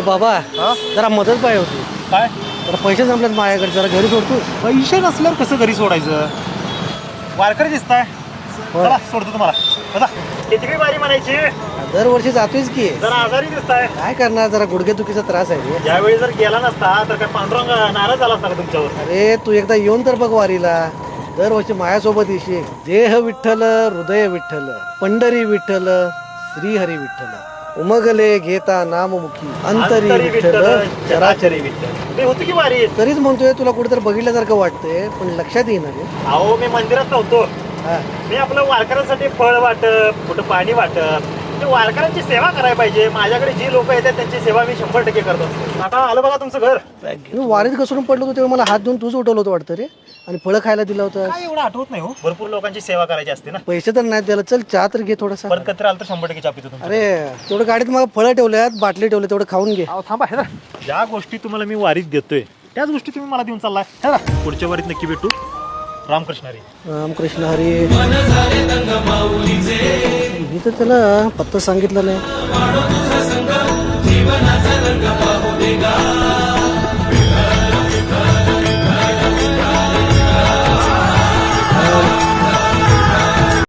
बाबा जरा मदत पाहिजे होती. काय जरा पैसे संपलेत माझ्याकडे, जरा घरी सोडतो. पैसे नसल्यावर कसं घरी सोडायचं? वारकरी दिसताय, चला सोडतो तुम्हाला. बघा किती वारी म्हणायची. दरवर्षी जातोयच की. जरा आजारी दिसताय. काय करणार, जरा गुडघेदुखीचा त्रास आहे. यावेळी जर गेला नसता तर काय पांडुरंग नाराज झाला असता का तुमच्यावर? अरे तू एकदा येऊन तर बघ वारीला. दरवर्षी माझ्यासोबत येशील. देह विठ्ठल हृदय विठ्ठल, पंढरी विठ्ठल श्रीहरी विठ्ठल, उमगले घेता नाममुखी अंतरी विठ्ठल चराचरी विठ्ठल. मी होतो की वारी. तरीच म्हणतोय तुला कुठेतरी बघितल्यासारखं वाटतंय, पण लक्षात येईना रे. अहो मी मंदिरात नव्हतो. हा. मी आपलं वारकऱ्यांसाठी फळ वाटप, कुठं पाणी वाटप, म्हणजे वारकऱ्यांची सेवा करायला पाहिजे. माझ्याकडे जी लोक येतात त्यांची सेवा मी 100% करत असतो. आता आलं बघा तुमचं घर. मी वारीत घसरून पडलो होतो तेव्हा मला हात देऊन तूच उठवलं होतं वाटतं रे, आणि फळं खायला दिलं होतं. काय एवढं आठवत नाही हो. भरपूर लोकांची सेवा करायची असते ना. पैसे तर नाही द्यायला. चल चहा तर घे थोडासा. परत कधी आलं तर 100% चहा पितो तुमच्या. अरे तेवढं गाडीत मला फळं ठेवल्यात, बाटली ठेवले, तेवढं खाऊन घे. थांबा हे ना. ज्या गोष्टी तुम्हाला मी वारीत देतोय त्याच गोष्टी तुम्ही मला देऊन चाललाय. हे ना, पुढच्या वारीत नक्की भेटू. रामकृष्ण हरी. रामकृष्ण हरी. मी तर त्याला पत्ता सांगितलं नाही.